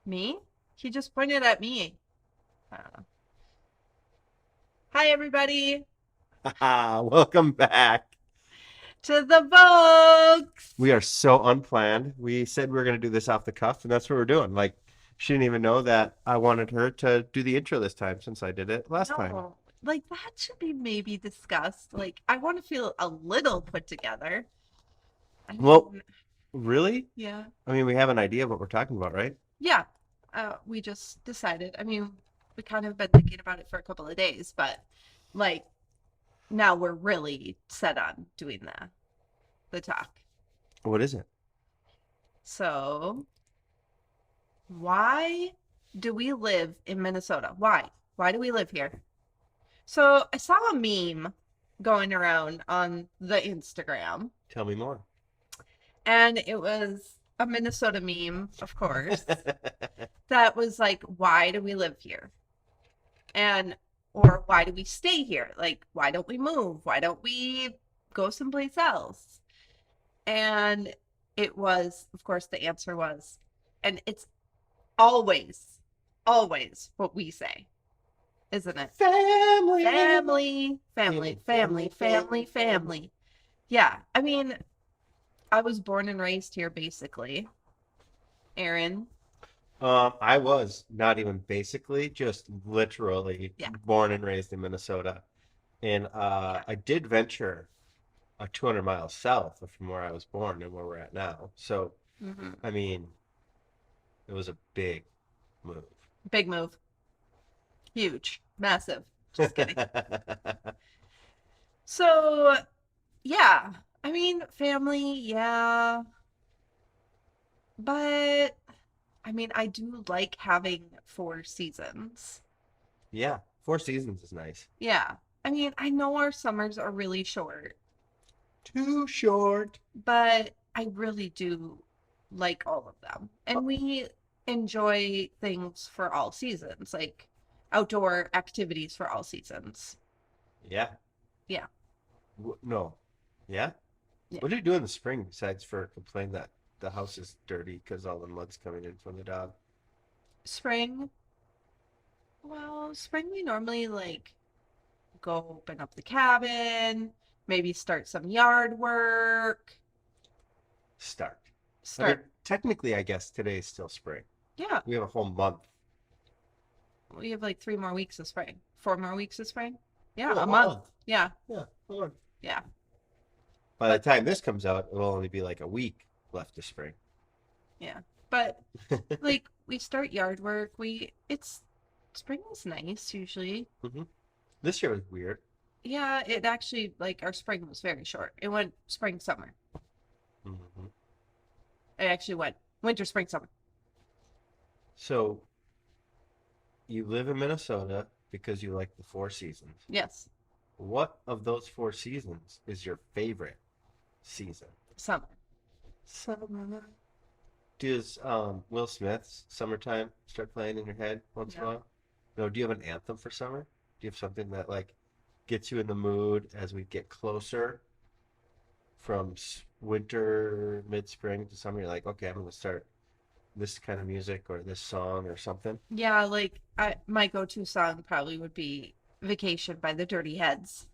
Me? He just pointed at me. Uh, Hi, everybody, Welcome back. to the Vokes. We are so unplanned. We said we were going to do this off the cuff, and that's what we're doing. Like, she didn't even know that I wanted her to do the intro this time since I did it last time. No, like that should be maybe discussed. Like, I want to feel a little put together. I Well, mean, really? yeah, I mean, we have an idea of what we're talking about, right? yeah. We just decided. I mean, we kind of been thinking about it for a couple of days, but like now we're really set on doing the talk. What is it? So, why do we live in Minnesota? Why? Why do we live here? So I saw a meme going around on the Instagram, Tell me more. and it was a Minnesota meme, of course, that was like, why do we live here? And or why do we stay here? Like, why don't we move? Why don't we go someplace else? And it was, of course, the answer was, and it's always, always what we say, isn't it? Family. Family, family, family, family, family. Yeah, I mean, I was born and raised here, basically. Aaron, I was not even basically, just literally yeah, born and raised in Minnesota. And yeah. I did venture 200 miles south from where I was born and where we're at now. So, Hmm. I mean, it was a big move. Big move. Huge. Massive. Just kidding. So, yeah, I mean, family, yeah, but I mean, I do like having 4 seasons. Yeah, Four Seasons is nice. Yeah. I mean, I know our summers are really short, Too short. but I really do like all of them. And we enjoy things for all seasons, like outdoor activities for all seasons. Yeah. Yeah. No. Yeah. Yeah. What do you do in the spring besides for complain that the house is dirty because all the mud's coming in from the dog? Spring. Well, spring we normally like go open up the cabin, maybe start some yard work, Start. I mean, start, technically, I guess today is still spring. yeah, We have a whole month. we have like 3 more weeks of spring, 4 more weeks of spring. Yeah, Oh, a a month. month. Yeah, Yeah, a month. yeah. By the But time this comes out, it will only be like a week left of spring. yeah, but like we start yard work. It's spring is nice usually. hmm This year was weird. Yeah, it actually like our spring was very short. It went spring, summer. hmm It actually went winter, spring, summer. So you live in Minnesota because you like the Four Seasons. Yes, What of those Four Seasons is your favorite season? summer. Summer. Does Will Smith's "Summertime" start playing in your head once in a No. while? No. Do you have an anthem for summer? Do you have something that like gets you in the mood as we get closer from winter, mid-spring to summer? You're like, okay, I'm gonna start this kind of music or this song or something. Yeah, like my go-to song probably would be Vacation by the Dirty Heads.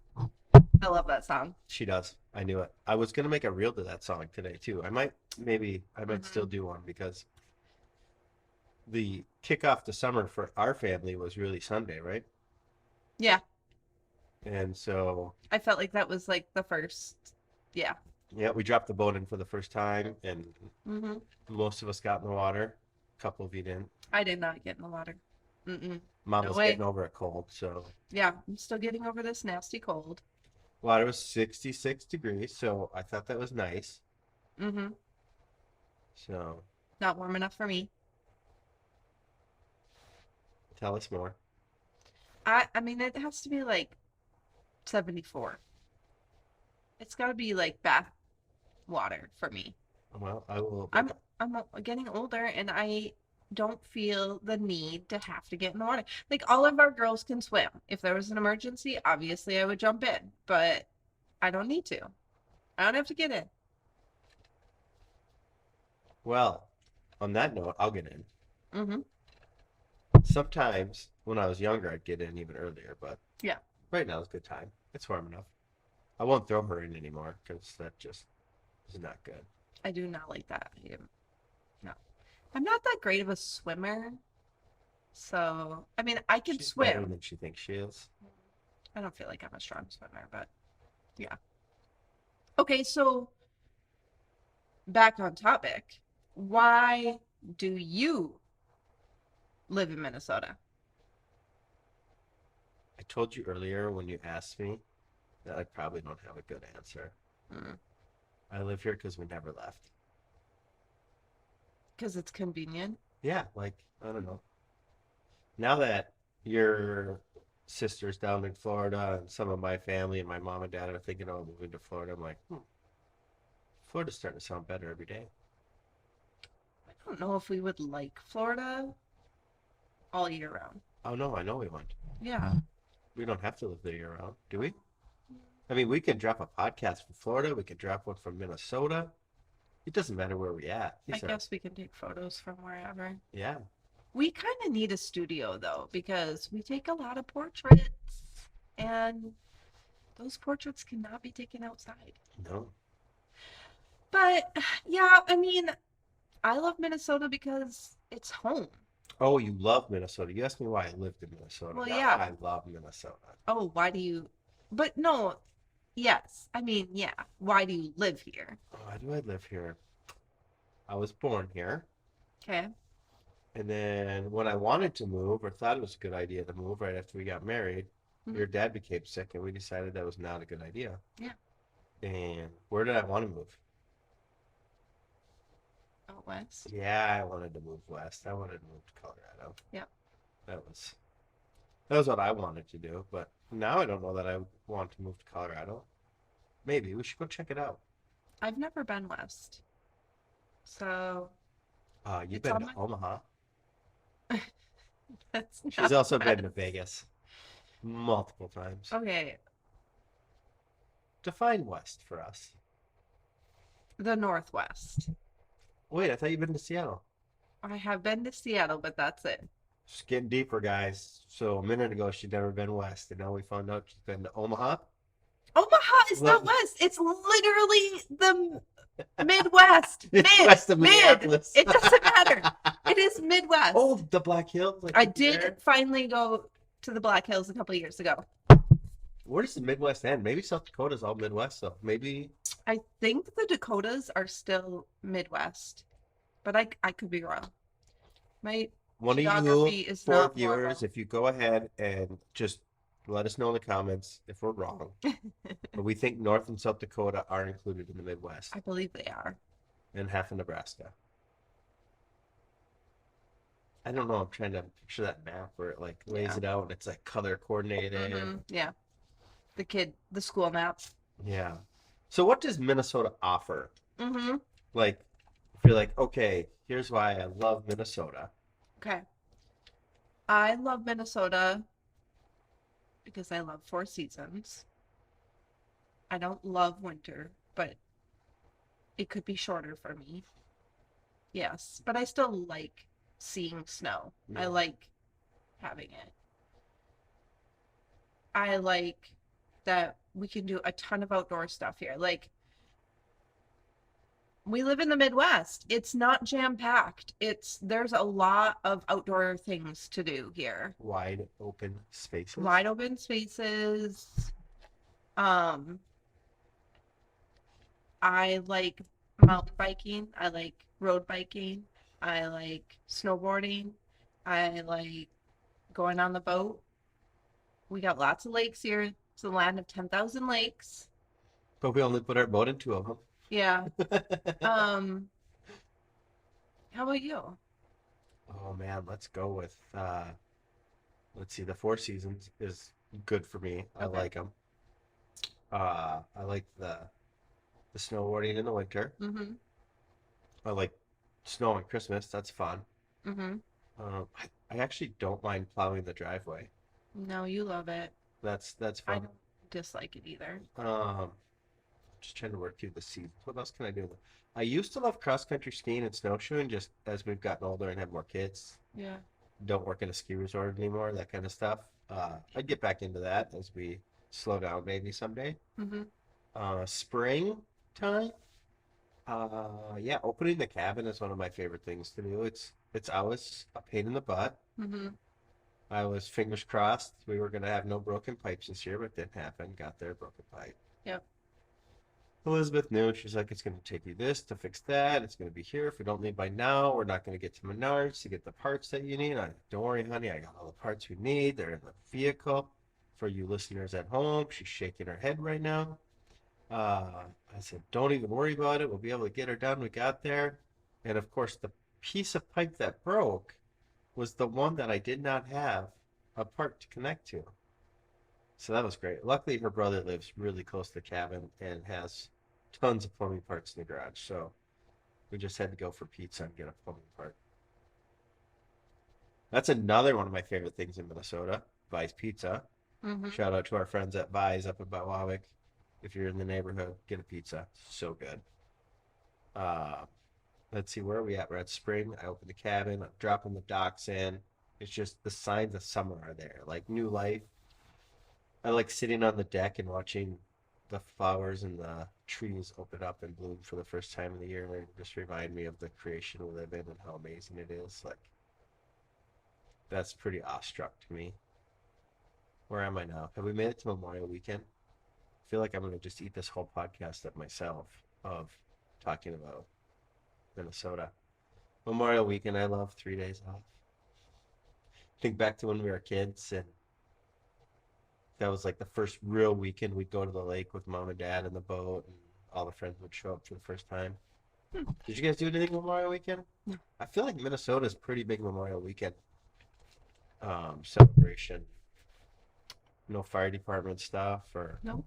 I love that song. She does. I knew it. I was gonna make a reel to that song today too. I might still Hmm. do one because the kickoff to summer for our family was really Sunday, right? Yeah, And so, I felt like that was like the first. Yeah. yeah, we dropped the boat in for the first time, and Hmm. most of us got in the water. A couple of you didn't. I did not get in the water. Mm-mm. Mom No was way. getting over a cold, so Yeah, I'm still getting over this nasty cold. water was 66 degrees, so I thought that was nice. Hmm. So Not warm enough for me. tell us more. I mean it has to be like 74. It's got to be like bath water for me. Well, I will make I'm I'm getting older and I don't feel the need to have to get in the water. Like all of our girls can swim. If there was an emergency, obviously I would jump in, but I don't need to. I don't have to get well, on that note, I'll get in. Mm-hmm. Sometimes when I was younger, I'd get in even earlier, but Yeah. right now is a good time. It's warm enough. I won't throw her in anymore because that just is not good. I do not like that. No. I'm not that great of a swimmer. So, I mean, I can She's better swim. than she thinks she is. I don't feel like I'm a strong swimmer, but yeah. Okay, so back on topic. Why do you live in Minnesota? I told you earlier when you asked me that I probably don't have a good answer. Mm, I live here because we never left. because it's convenient. Yeah, like, I don't know. Now that your sister's down in Florida and some of my family and my mom and dad are thinking about moving to Florida, I'm like, Florida's starting to sound better every day. I don't know if we would like Florida all year round. Oh no, I know we won't. Yeah. We don't have to live there year round, do we? I mean, we could drop a podcast from Florida. We could drop one from Minnesota. It doesn't matter where we at. I These are, guess we can take photos from wherever. yeah. We kind of need a studio though, because we take a lot of portraits and those portraits cannot be taken outside. No. But yeah, I mean, I love Minnesota because it's home. Oh, you love Minnesota. You asked me why I lived in Minnesota, Well, not yeah. why I love Minnesota. Oh, why do you? But no, yes. I mean, yeah. Why do you live here? Why do I live here? I was born here. Okay. And then when I wanted to move or thought it was a good idea to move right after we got married, Mhm. your dad became sick and we decided that was not a good idea. Yeah. And where did I want to move? Out west. Yeah, I wanted to move west. I wanted to move to Colorado. Yeah. That was that was what I wanted to do, but now I don't know that I want to move to Colorado. Maybe we should go check it out. I've never been west, so You've it's been on to my. Omaha. That's She's not also been to west. Vegas multiple times. Okay, Define west for us. the Northwest. Wait, I thought you've been to Seattle. I have been to Seattle, but that's it. Just getting deeper, guys. So a minute ago, she'd never been west, and now we found out she's been to Omaha. Omaha is What? not west. It's literally the Midwest. It's Mid, west of mid. Minneapolis. It doesn't matter. It is Midwest. Oh, the Black Hills. Like I up did there? finally go to the Black Hills a couple of years ago. Where does the Midwest end? Maybe South Dakota's all Midwest, though. Maybe. I think the Dakotas are still Midwest, but I could be wrong. My One of you geography is four not viewers, normal. if you go ahead and just let us know in the comments if we're wrong. But we think North and South Dakota are included in the Midwest I believe they are. and half of Nebraska. I don't know. I'm trying to picture that map where it like lays Yeah. it out and it's like color coordinated. Yeah. The school map. Yeah. So what does Minnesota offer? Mm-hmm. Like, if you're like, okay, here's why I love Minnesota. Okay. I love Minnesota because I love four seasons. I don't love winter, but it could be shorter for me. Yes, but I still like seeing snow. I Yeah. like having it. I like that we can do a ton of outdoor stuff here. Like, we live in the Midwest. It's not jam-packed. There's a lot of outdoor things to do here. Wide open spaces. Wide open spaces. Um, I like mountain biking. I like road biking. I like snowboarding. I like going on the boat. We got lots of lakes here. It's the land of 10,000 lakes. But we only put our boat in two of them. Yeah. Um, how about you? Oh man, let's go with let's see, the Four Seasons is good for me. I Okay. like them. I like the snowboarding in the winter. Mm-hmm. I like snow on Christmas. That's fun. Mm-hmm. I actually don't mind plowing the driveway. No, you love it. That's I fun. don't dislike it either. Um, Just trying to work through the seasons. What else can I do? I used to love cross country skiing and snowshoeing. Just as we've gotten older and have more kids, Yeah. don't work in a ski resort anymore. That kind of stuff. I'd get back into that as we slow down maybe someday. Mm-hmm. Spring time. Yeah, opening the cabin is one of my favorite things to do. It's always a pain in the butt. Mm-hmm. I was fingers crossed we were gonna have no broken pipes this year, but it didn't happen. Got there, broken pipe. Yep. Elizabeth knew. She's like, it's gonna take you this to fix that. It's gonna be here. If we don't leave by now, we're not gonna get to Menards to get the parts that you need. Don't worry, honey. I got all the parts we need. They're in the vehicle. For you listeners at home, she's shaking her head right now. I said, don't even worry about it. We'll be able to get her done. We got there. And of course, the piece of pipe that broke was the one that I did not have a part to connect to. So that was great. Luckily, her brother lives really close to the cabin and has tons of plumbing parts in the garage. So we just had to go for pizza and get a plumbing part. That's another one of my favorite things in Minnesota, Vi's Pizza. Mm-hmm. Shout out to our friends at Vi's up in Vovk. If you're in the neighborhood, get a pizza. So good. Uh, let's see, where are we at? We're at spring. I open the cabin. I'm dropping the docks in. It's just the signs of summer are there, like new life. I like sitting on the deck and watching the flowers and the trees open up and bloom for the first time of the year. And just remind me of the creation we live in and how amazing it is. Like, that's pretty awestruck to me. Where am I now? Have we made it to Memorial Weekend? I feel like I'm going to just eat this whole podcast up myself of talking about Minnesota. Memorial Weekend, I love 3 days off. Think back to when we were kids, and that was like the first real weekend we'd go to the lake with mom and dad in the boat, and all the friends would show up for the first time. Did you guys do anything Memorial Weekend? No. I feel like Minnesota's pretty big Memorial Weekend celebration. No fire department stuff or Nope.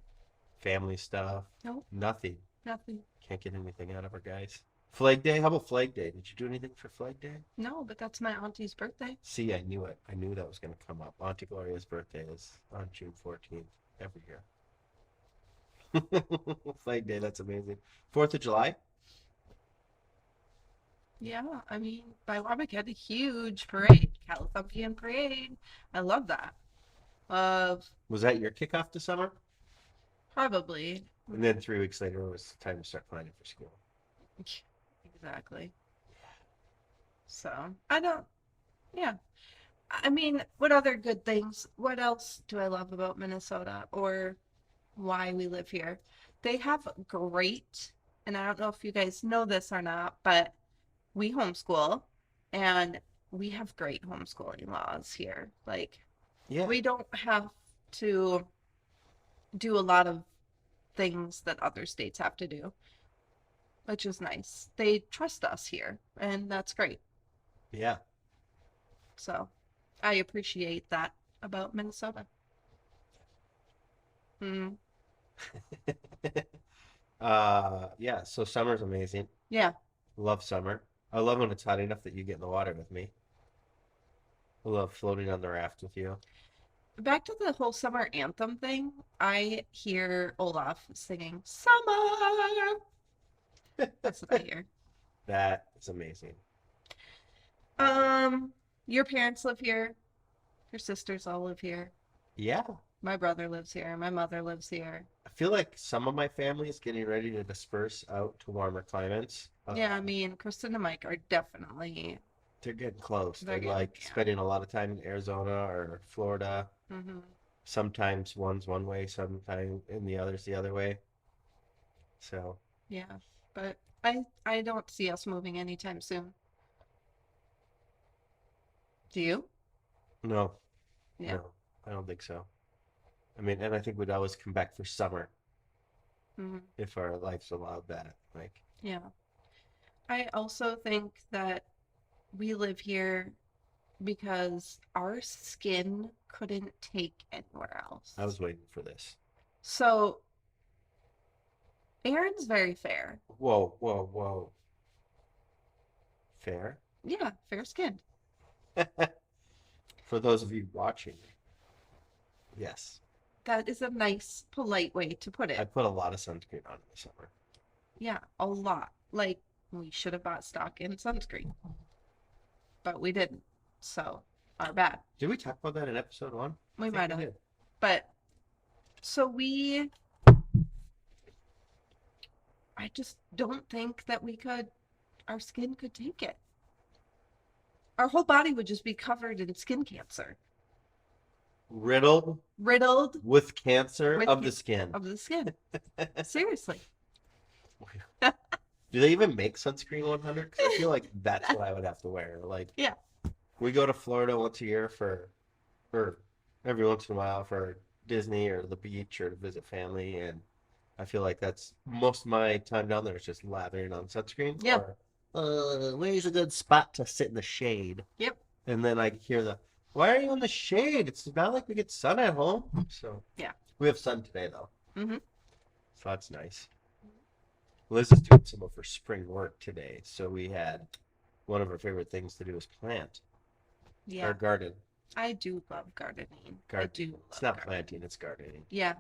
family stuff. Nope. Nothing. Nothing. Can't get anything out of our guys. Flag Day? How about Flag Day? Did you do anything for Flag Day? No, but that's my auntie's birthday. See, I knew it. I knew that was going to come up. Auntie Gloria's birthday is on June 14th every year. Flag Day, that's amazing. 4th of July? Yeah, I mean, Biwabic had a huge parade, Californian parade. I love that. Was that your kickoff to summer? Probably. And then 3 weeks later, it was time to start planning for school. Exactly. So, I don't, yeah. I mean, what other good things? What else do I love about Minnesota or why we live here? They have great, and I don't know if you guys know this or not, but we homeschool and we have great homeschooling laws here. Like, Yeah. we don't have to do a lot of things that other states have to do, which is nice. They trust us here, and that's great. Yeah. So I appreciate that about Minnesota. Mm, Yeah, so summer's amazing. yeah. Love summer. I love when it's hot enough that you get in the water with me. I love floating on the raft with you. Back to the whole summer anthem thing, I hear Olaf singing "Summer." That's what I hear. That is amazing. Your parents live here. Your sisters all live here. Yeah. My brother lives here. My mother lives here. I feel like some of my family is getting ready to disperse out to warmer climates. Yeah, I mean, Kristen and Mike are definitely. They're getting close. They're They're like yeah. spending a lot of time in Arizona or Florida. Hmm. Sometimes one's one way, sometimes in the other's the other way. So, Yeah, but I don't see us moving anytime soon. Do you? no, Yeah. no, I don't think so. I mean, and I think we'd always come back for summer Hmm. if our lives allowed that. Like, Yeah. I also think that we live here because our skin couldn't take anywhere else. I was waiting for this. So Aaron's very fair. Whoa, whoa, whoa. Fair? Yeah, fair skinned. For those of you watching, yes. that is a nice, polite way to put I it. put a lot of sunscreen on in the summer. Yeah, a lot. Like, we should have bought stock in sunscreen, but we didn't. So, our bad. Did we talk about that in episode 1? I We think might we have. did. But, so I just don't think that our skin could take it. Our whole body would just be covered in skin cancer, Riddled riddled with cancer with of the skin. of the skin. Seriously. Do they even make sunscreen 100? Because I feel like that's what I would have to wear. Like, Yeah. we go to Florida once a year or every once in a while for Disney or the beach or to visit family, and I feel like that's most of my time down there is just lathering on sunscreen. Yeah. Or, where's a good spot to sit in the shade? Yep. And then I hear why are you in the shade? It's not like we get sun at home. So Yeah. we have sun today though. Mm-hmm. So that's nice. Liz is doing some of her spring work today, so we had one of her favorite things to do is plant Yeah. our garden. I do love gardening. I do love It's not gardening. planting, it's gardening. Yeah.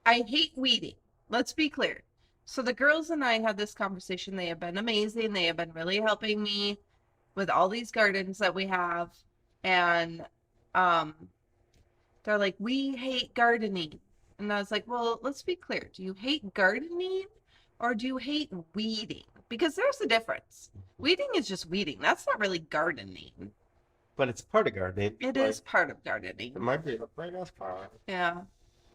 I hate weeding. Let's be clear. So the girls and I had this conversation. They have been amazing. They have been really helping me with all these gardens that we have. And um they're like, "We hate gardening." And I was like, "Well, let's be clear. Do you hate gardening or do you hate weeding? Because there's a difference. Weeding is just weeding. That's not really gardening. But it's part of gardening. It is part of gardening. It might be the biggest part. Yeah.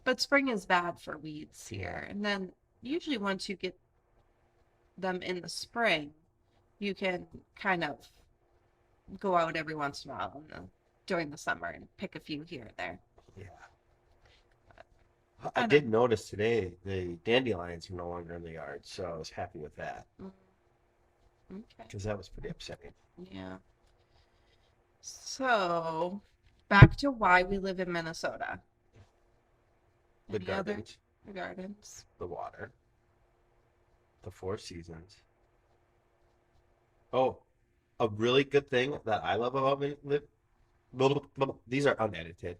But spring is bad for weeds here. And then usually once you get them in the spring, you can kind of go out every once in a while during the summer and pick a few here and there. Yeah. I did notice today the dandelions are no longer in the yard, so I was happy with that. Okay. Because that was pretty upsetting. Yeah. So, back to why we live in Minnesota. The Any other gardens, gardens? the water, the 4 seasons. Oh, a really good thing that I love about these are unedited,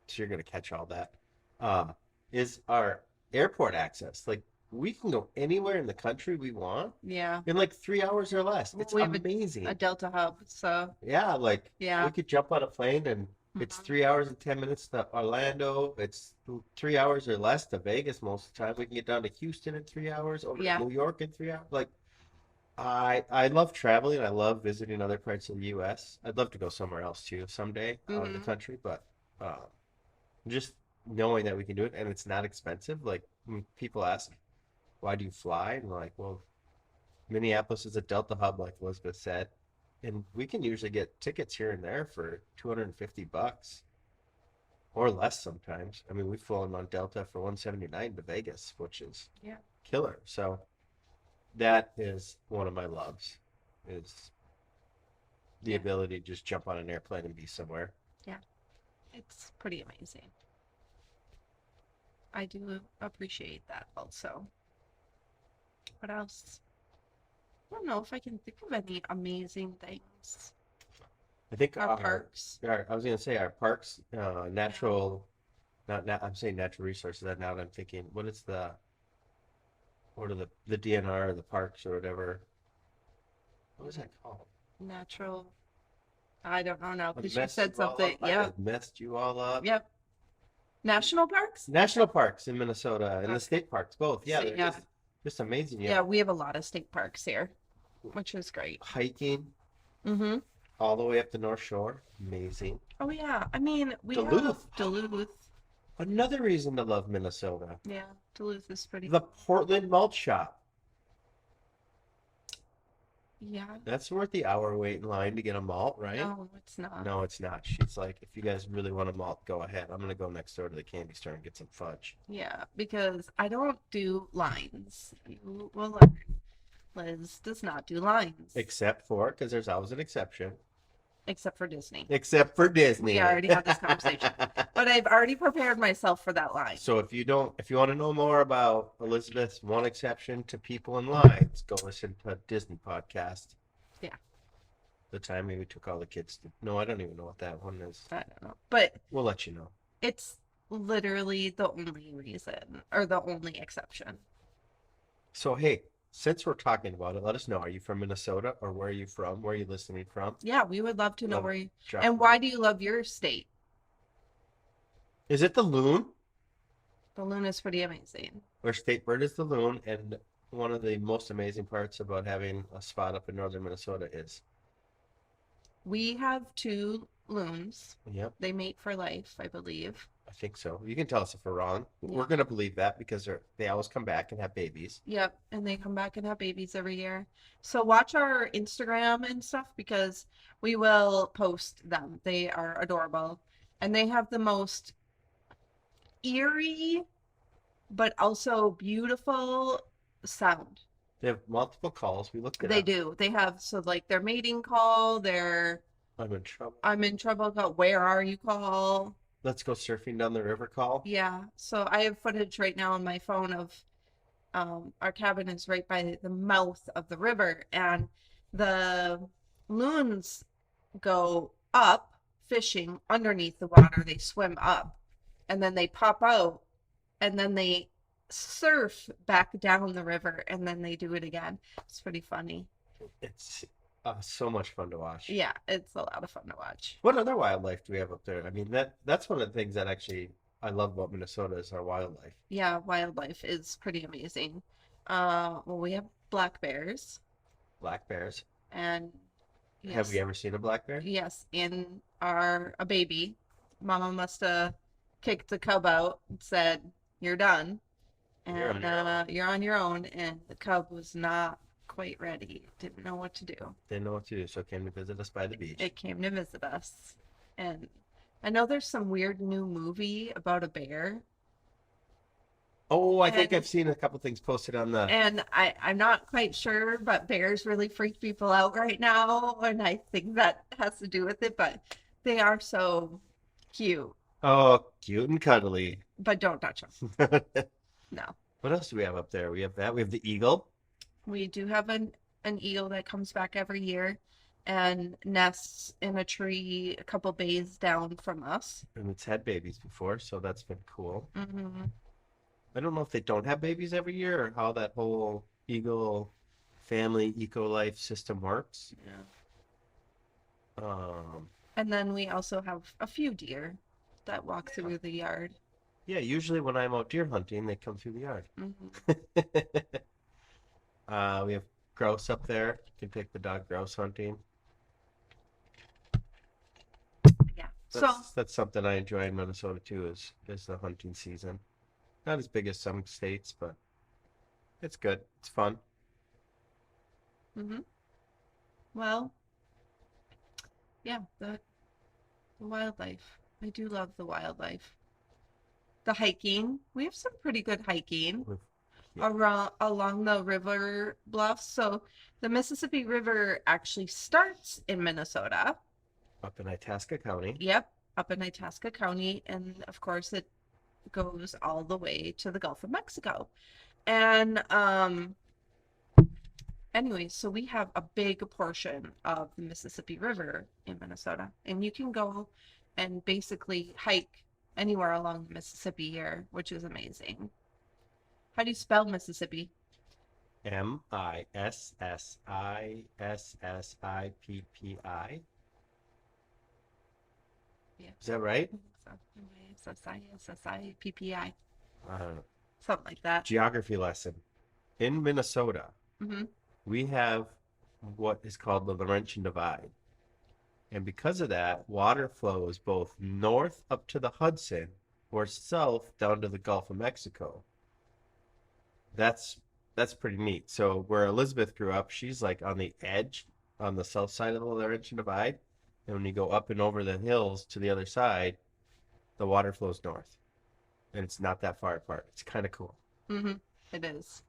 so you're gonna catch all that. Is our airport access. Like we can go anywhere in the country we want Yeah. in like 3 hours or less. It's We have amazing. a Delta hub, so Yeah, like yeah. we could jump on a plane and it's 3 hours and 10 minutes to Orlando. It's 3 hours or less to Vegas most of the time. We can get down to Houston in 3 hours, over to New York in 3 hours. Like I love traveling. I love visiting other parts of the U.S. I'd love to go somewhere else too someday out of the country, but just knowing that we can do it and it's not expensive. Like when people ask, why do you fly? And we're like, well, Minneapolis is a Delta hub, like Elizabeth said, and we can usually get tickets here and there for $250 or less sometimes. I mean, we've flown on Delta for $179 to Vegas, which is killer. So that is one of my loves, is the ability to just jump on an airplane and be somewhere. Yeah, it's pretty amazing. I do appreciate that also. What else? I don't know if I can think of any amazing things. I think our parks. I was going to say our parks, natural, I'm saying natural resources. Now that I'm thinking, what are the DNR or the parks or whatever? What is that called? Natural. I don't know now because you said something. Yeah. Messed you all up. Yep. National parks? National parks in Minnesota and the state parks, both. Yeah, they're just amazing. Yeah, we have a lot of state parks here, which is great. Hiking. Mm-hmm. All the way up the North Shore. Amazing. Oh, yeah. I mean, we have Duluth. Another reason to love Minnesota. Yeah, Duluth is pretty The Portland Malt Shop. Yeah. That's worth the hour wait in line to get a malt, right? No, it's not. No, it's not. She's like, if you guys really want a malt, go ahead. I'm going to go next door to the candy store and get some fudge. Yeah, because I don't do lines. You will learn. Liz does not do lines. Except for, because there's always an exception. Except for Disney. Except for Disney. We already had this conversation. But I've already prepared myself for that line. So if you want to know more about Elizabeth's one exception to people in lines, go listen to a Disney podcast. Yeah. The time we took all the kids to, no, I don't even know what that one is. I don't know. But we'll let you know. It's literally the only reason or the only exception. So, hey, since we're talking about it, let us know. Are you from Minnesota or where are you from? Where are you listening from? Yeah, we would love to know Love where you drop. and why do you love your state? Is it the loon? The loon is pretty amazing. Our state bird is the loon, and one of the most amazing parts about having a spot up in northern Minnesota is, We have two loons. yep, They mate for life, I believe. I think so. You can tell us if we're wrong. Yeah. We're gonna believe that because they always come back and have babies. Yep, and they come back and have babies every year. So watch our Instagram and stuff because we will post them. They are adorable. And they have the most eerie but also beautiful sound. They have multiple calls. We looked it They up. do. They have so like their mating call, their I'm in trouble. I'm in trouble call, where are you call. Let's go surfing down the river call. Yeah. So I have footage right now on my phone of our cabin is right by the mouth of the river, and the loons go up fishing underneath the water. They swim up and then they pop out and then they surf back down the river and then they do it again. It's pretty funny. It's so much fun to watch. Yeah, it's a lot of fun to watch. What other wildlife do we have up there? I mean, that's one of the things that actually I love about Minnesota is our wildlife. Yeah, wildlife is pretty amazing. Well, we have black bears, Black bears. and Have we yes, ever seen a black bear? yes, in our a baby. Mama must have kicked the cub out and said, "You're done, You're on and your own. you're on your own." And the cub was not quite ready. Didn't know what to do. Didn't know what to do, so came to visit us by the beach. It came to visit us, and I know there's some weird new movie about a bear, Oh, I think and I've seen a couple things posted on the. and I'm not quite sure, but bears really freak people out right now, and I think that has to do with it. But they are so cute, Oh, cute and cuddly. but don't touch them. What No. else do we have up there? We have that. We have the eagle. We do have an eagle that comes back every year and nests in a tree a couple bays down from us. And it's had babies before, so that's been cool. Hmm. I don't know if they don't have babies every year or how that whole eagle family eco life system works. Yeah. Um, And then we also have a few deer that walk through the yard. yeah, usually when I'm out deer hunting, they come through the yard. Hmm. We have grouse up there. You can take the dog grouse hunting. Yeah. That's something I enjoy in Minnesota too, is the hunting season. Not as big as some states, but it's good. It's fun. Hmm. Well, yeah, the wildlife. I do love the wildlife. The hiking. We have some pretty good hiking With, yeah, around along the river bluffs. So the Mississippi River actually starts in Minnesota. up in Itasca County. Yep, up in Itasca County, and of course it goes all the way to the Gulf of Mexico. And anyway, so we have a big portion of the Mississippi River in Minnesota, and you can go and basically hike anywhere along the Mississippi here, which is amazing. How do you spell Mississippi? Mississippi. Yeah. Is that right? PPI, I don't know. something like that. Geography lesson. In Minnesota, Hmm. we have what is called the Laurentian Divide. And because of that, water flows both north up to the Hudson or south down to the Gulf of Mexico. That's pretty neat. So where Elizabeth grew up, she's like on the edge on the south side of the Laurentian Divide. And when you go up and over the hills to the other side, the water flows north. And it's not that far apart. It's kind of cool. Hmm. It is.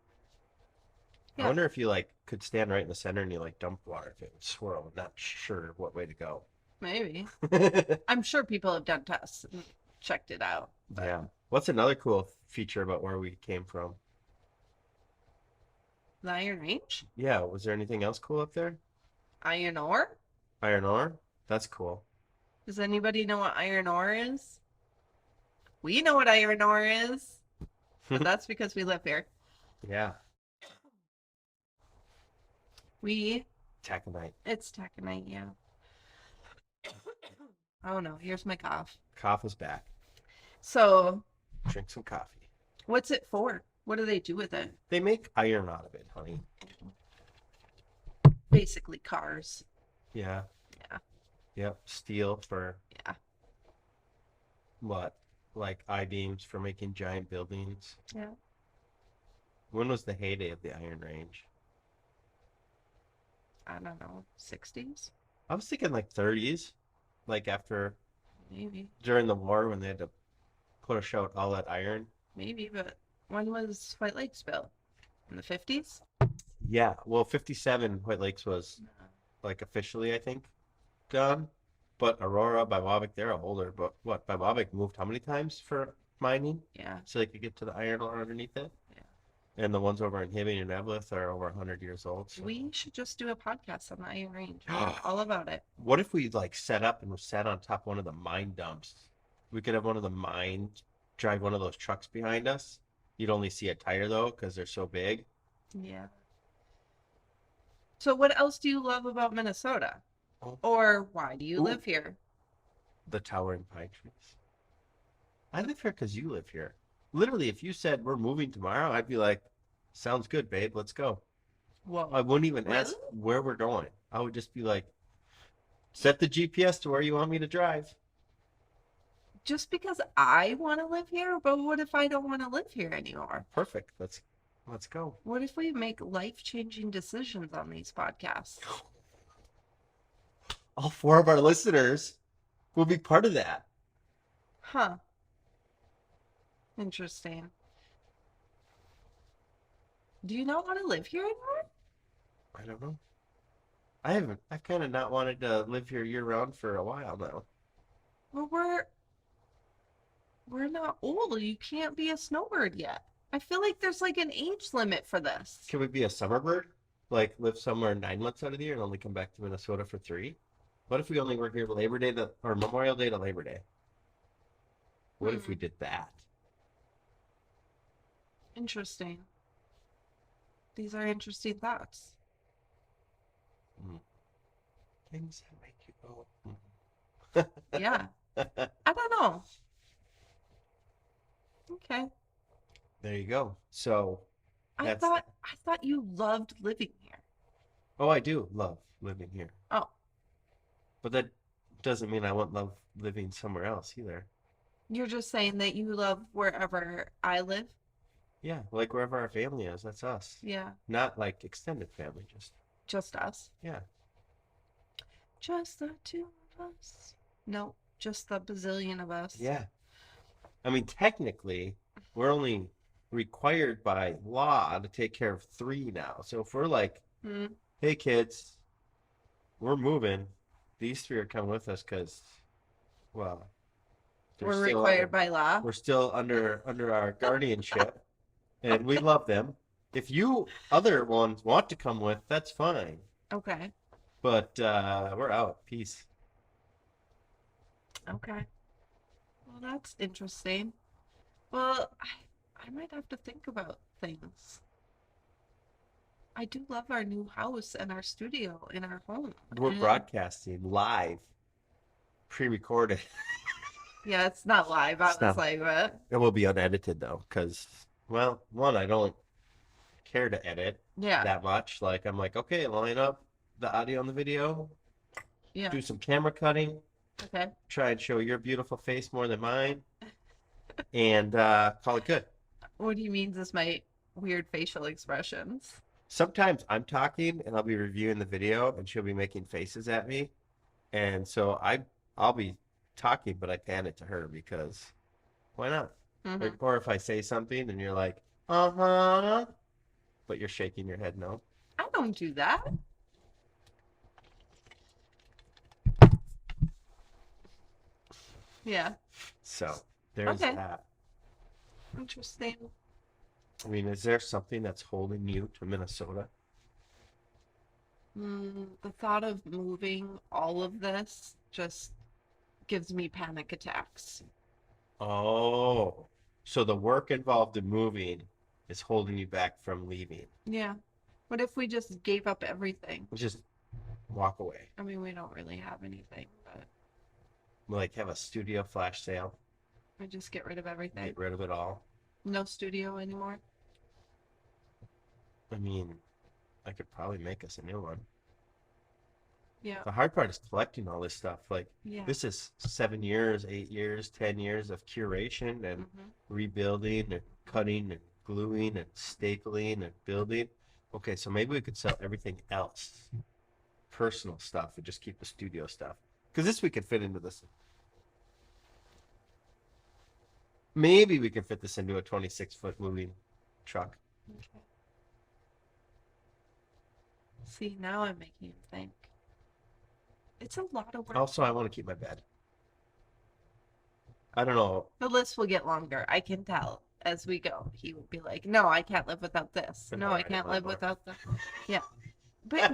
I Yeah, wonder if you like could stand right in the center and you like dump water if it would swirl. I'm not sure what way to go. maybe. I'm sure people have done tests and checked it out. But Yeah. What's another cool feature about where we came from? the Iron Range, Yeah, was there anything else cool up there? iron ore. Iron ore? That's cool. Does anybody know what iron ore is? We know what iron ore is, but that's because we live here. Yeah, We, taconite. it's taconite, yeah. Oh no, here's my cough. Cough is back. So, Drink some coffee. what's it for? What do they do with it? They make iron out of it, honey. Basically, cars. Yeah. Yeah, Yep. Steel for yeah, what? Like I-beams for making giant buildings. yeah. When was the heyday of the Iron Range? I don't know, 60s? I was thinking like 30s, like after Maybe, during the war when they had to push out all that iron. maybe, but when was White Lakes built? In the 50s? Yeah, well, 57 White Lakes was like officially, I think, done. But Aurora by Vovk, they're older. But what, by Vovk moved how many times for mining Yeah, so they could get to the iron ore underneath it? yeah. And the ones over in Hibbing and Eveleth are over 100 years old. So. We should just do a podcast on the Iron Range. All about it. What if we like set up and sat on top of one of the mine dumps? We could have one of the mines drive one of those trucks behind us. You'd only see a tire though because they're so big. Yeah. So, what else do you love about Minnesota? Oh. Or why do you Ooh, live here? the towering pine trees. I live here because you live here. Literally, if you said we're moving tomorrow, I'd be like, sounds good, babe, let's go. I Whoa. wouldn't even Really? ask where we're going. I would just be like, set the GPS to where you want me to drive. Just because I want to live here? But what if I don't want to live here anymore? Perfect. Let's go. What if we make life-changing decisions on these podcasts? All four of our listeners will be part of that. Huh. Interesting. Do you not want to live here anymore? I don't know. I haven't. I've kind of not wanted to live here year round for a while now. Well, we're not old. You can't be a snowbird yet. I feel like there's like an age limit for this. Can we be a summer bird? Like live somewhere 9 months out of the year and only come back to Minnesota for 3? What if we only work here Labor Day to, or Memorial Day to Labor Day? What if we did that? Interesting. These are interesting thoughts. Things that make you go. Yeah. I don't know. Okay. There you go. So I thought you loved living here. oh, I do love living here. Oh, But that doesn't mean I won't love living somewhere else either. you're just saying that you love wherever I live? Yeah, like wherever our family is, that's us. Yeah. Not like extended family, Just us. yeah. Just the two of us. No, just the bazillion of us. Yeah. I mean, technically, we're only required by law to take care of 3 now. So if we're like, hey kids, we're moving, these 3 are coming with us because, well, We're required by law. we're still under our guardianship, and we love them. If you other ones want to come with, that's fine. Okay. But we're out. Peace. Okay. Well, that's interesting. Well, I might have to think about things. I do love our new house and our studio in our home. We're broadcasting live, pre-recorded. Yeah, it's not live, It's not- obviously, but It will be unedited though, because well, one, I don't care to edit yeah, that much. Like I'm like, okay, line up the audio and the video, yeah. do some camera cutting, Okay. try and show your beautiful face more than mine, and call it good. What do you mean is my weird facial expressions? Sometimes I'm talking and I'll be reviewing the video and she'll be making faces at me. And so I'll be talking, but I pan it to her because why not? Or if I say something and you're like, uh-huh, but you're shaking your head no. I don't do that. Yeah. So there's Okay. that. Interesting. I mean, is there something that's holding you to Minnesota? The thought of moving all of this just gives me panic attacks. Oh, so the work involved in moving is holding you back from leaving. Yeah. What if we just gave up everything? Just walk away. I mean, we don't really have anything, but Like have a studio flash sale, we just get rid of everything. get rid of it all. No studio anymore. I mean, I could probably make us a new one. Yeah. The hard part is collecting all this stuff. Like Yeah. this is 7 years, 8 years, 10 years of curation and rebuilding and cutting and gluing and stapling and building. Okay, so maybe we could sell everything else, personal stuff, and just keep the studio stuff. Because this we could fit into this. Maybe we can fit this into a 26-foot moving truck. Okay. See, now I'm making him think. It's a lot of work. Also, I want to keep my bed. I don't know. The list will get longer. I can tell as we go. He will be like, "No, I can't live without this. No, I can't live without that." Yeah. But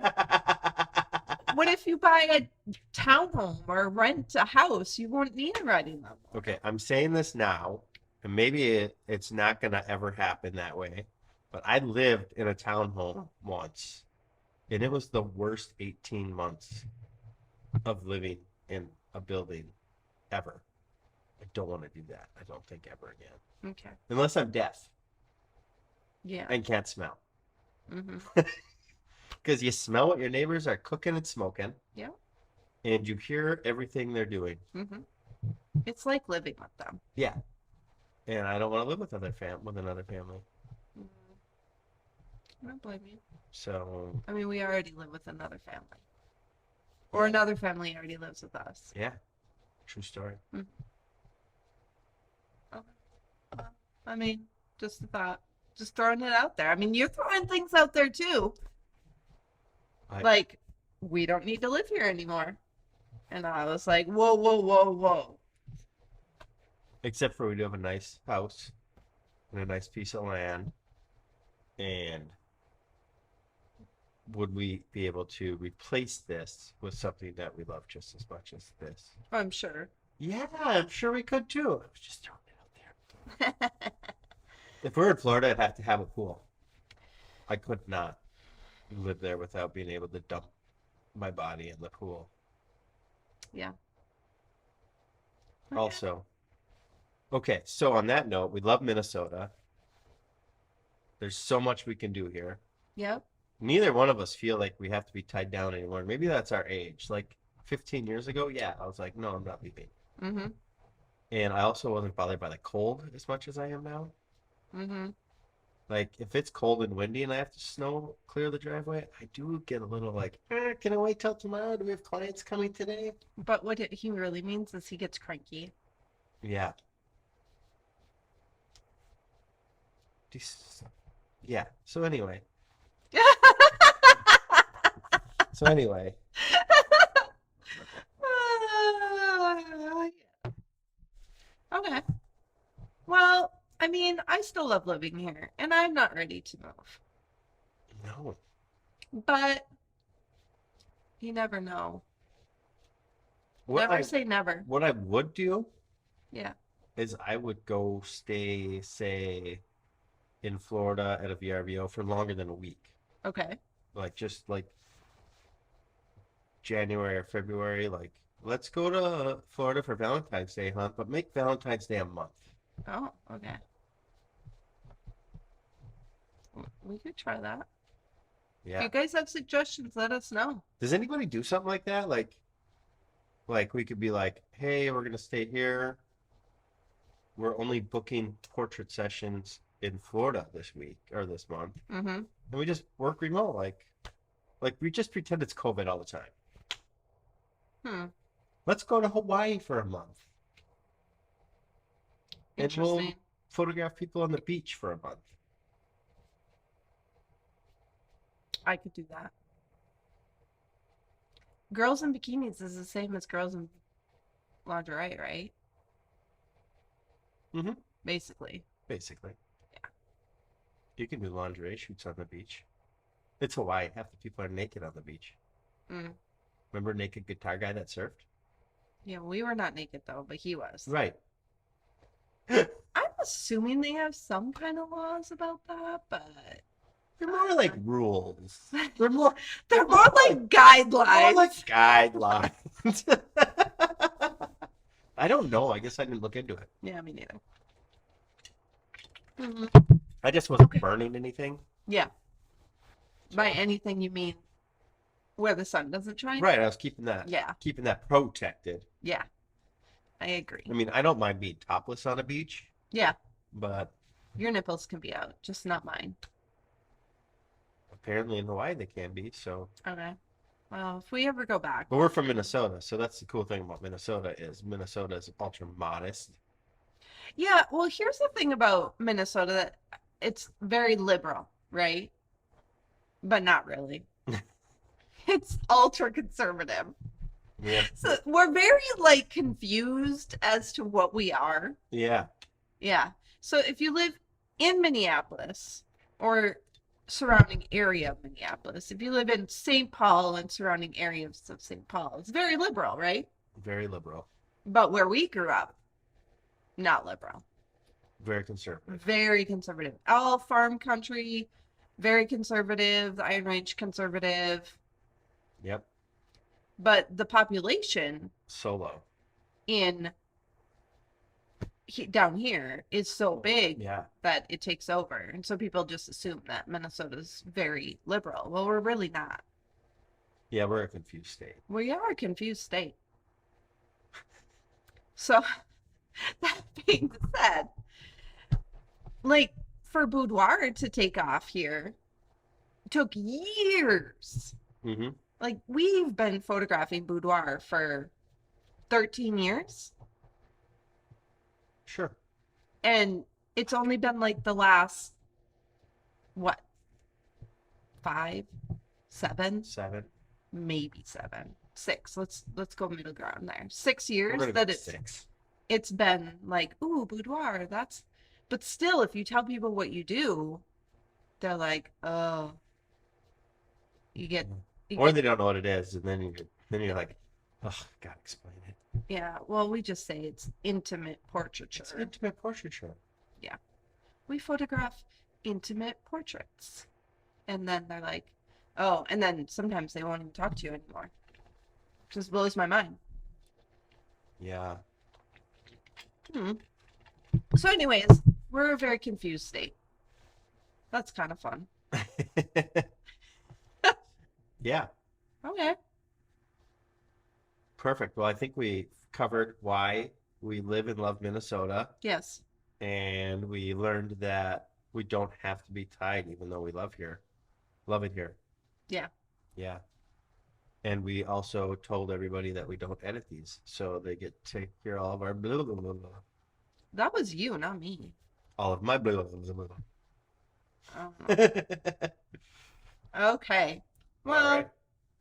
what if you buy a townhome or rent a house? You won't need a riding level. Okay, I'm saying this now, and maybe it's not going to ever happen that way, but I lived in a townhome once, and it was the worst 18 months of living in a building ever. I don't want to do that. I don't think ever again. Okay. Unless I'm deaf Yeah. and can't smell. Mm-hmm. Because you smell what your neighbors are cooking and smoking. Yeah. And you hear everything they're doing. Mm-hmm. It's like living with them. Yeah. And I don't want to live with another family. I don't blame you. So. I mean, we already live with another family. Or another family already lives with us. Yeah. True story. Mm-hmm. I mean, just a thought. Just throwing it out there. I mean, you're throwing things out there too. Like, we don't need to live here anymore. And I was like, whoa, whoa, whoa, whoa. Except for we do have a nice house and a nice piece of land. And would we be able to replace this with something that we love just as much as this? I'm sure. Yeah, I'm sure we could too. I was just throwing it out there. If we're in Florida, I'd have to have a pool. I could not live there without being able to dump my body in the pool. Yeah. Also, okay, so on that note, we love Minnesota. There's so much we can do here. Yep. Neither one of us feel like we have to be tied down anymore. Maybe that's our age. Like 15 years ago, yeah, I was like, no, I'm not leaving. Mm-hmm. And I also wasn't bothered by the cold as much as I am now. Mm-hmm. Like if it's cold and windy and I have to snow clear the driveway, I do get a little like, can I wait till tomorrow? Do we have clients coming today? But what he really means is he gets cranky. Yeah. Yeah. So anyway. Okay. Well, I mean, I still love living here, and I'm not ready to move. No. But you never know. Never say never. What I would do Yeah. is I would go stay, say, in Florida at a VRBO for longer than a week. Okay. Like just like January or February, like let's go to Florida for Valentine's Day hunt, but make Valentine's Day a month. Oh, okay. We could try that. Yeah. If you guys have suggestions, let us know. Does anybody do something like that? Like we could be like, hey, we're gonna stay here. We're only booking portrait sessions in Florida this week or this month. Mm-hmm. And we just work remote, like we just pretend it's COVID all the time. Let's go to Hawaii for a month. And we'll photograph people on the beach for a month. I could do that. Girls in bikinis is the same as girls in lingerie, right? Mm-hmm. Basically. Basically. Yeah. You can do lingerie shoots on the beach. It's Hawaii. Half the people are naked on the beach. Mm. Remember naked guitar guy that surfed? Yeah, we were not naked though, but he was. Right. I'm assuming they have some kind of laws about that, but They're more like rules. They're more they're they're more like guidelines. more like guidelines. I don't know. I guess I didn't look into it. Yeah, me neither. Mhm. I just wasn't Okay. burning anything. Yeah. By So. anything you mean where the sun doesn't shine? Right, I was Yeah. keeping that protected. Yeah. I agree. I mean, I don't mind being topless on a beach, Yeah. but Your nipples can be out, just not mine. apparently in Hawaii they can be. So, Okay. Well, if we ever go back, but we're from Minnesota, so that's the cool thing about Minnesota is ultra modest. yeah, well, here's the thing about Minnesota that it's very liberal, right? But not really. It's ultra conservative. Yeah, So we're very like confused as to what we are. yeah, Yeah. So if you live in Minneapolis or surrounding area of Minneapolis, if you live in St. Paul and surrounding areas of St. Paul, it's very liberal, right? very liberal, But where we grew up, not liberal. very conservative. Very conservative. All farm country, very conservative, the Iron Range conservative. Yep, But the population solo. in down here is so big Yeah, that it takes over. And so people just assume that Minnesota's very liberal. Well, we're really not. yeah, we're a confused state. We are a confused state. So, that being said, like for boudoir to take off here took years. Mm-hmm. Like we've been photographing boudoir for 13 years, Sure. and it's only been like the last what, 5, 7, 7. maybe 7, 6. Let's go middle ground there. 6 We're years gonna that go it's 6. it's been like, ooh, boudoir, that's, but still if you tell people what you do, they're like, oh, you get you Or get they don't know what it is, and then you're like, oh, gotta explain it. yeah, well, we just say it's intimate portraiture. It's intimate portraiture. Yeah. We photograph intimate portraits. And then they're like, oh, and then sometimes they won't even talk to you anymore. Just blows my mind. Yeah. Hmm. So, anyways, we're a very confused state. That's kind of fun. Yeah. Okay. Perfect. Well, I think we covered why we live and love Minnesota, Yes. and we learned that we don't have to be tied, even though we love it here. Yeah. Yeah. And we also told everybody that we don't edit these, so they get to hear all of our blah, blah, blah, blah. That was you, not me. All of my blah, blah, blah, Oh. blah. Okay. All Well, right.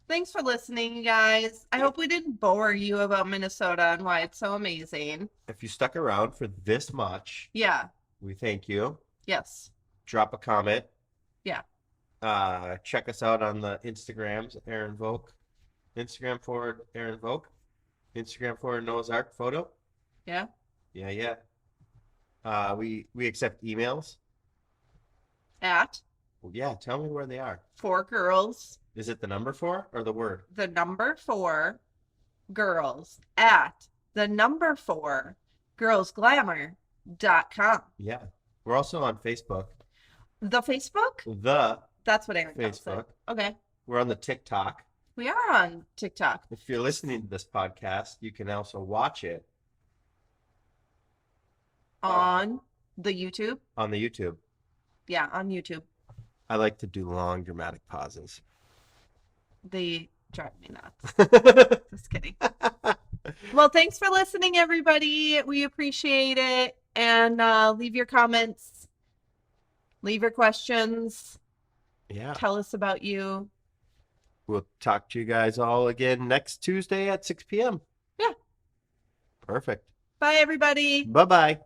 thanks for listening, you guys. I hope we didn't bore you about Minnesota and why it's so amazing. If you stuck around for this much, Yeah. we thank you. Yes. Drop a comment. Yeah. Check us out on the Instagrams, Aaron Vovk. Instagram for Aaron Vovk. Instagram for Noah's Ark photo. Yeah. Yeah, yeah. We accept emails. At Well, yeah, tell me where they are. 4 girls, Is it the number 4 or the word? the number 4 girls at the number 4 girlsglamour.com. Yeah. We're also on Facebook. The Facebook? The That's what Aaron calls Facebook. it. Okay. We're on the TikTok. We are on TikTok. If you're listening to this podcast, you can also watch it On the YouTube. on the YouTube. Yeah, on YouTube. I like to do long dramatic pauses. They drive me nuts. Just kidding. Well, thanks for listening, everybody. We appreciate it. And leave your comments, leave your questions, Yeah. tell us about you. We'll talk to you guys all again next Tuesday at 6 p.m. Yeah. Perfect. Bye, everybody. Bye-bye.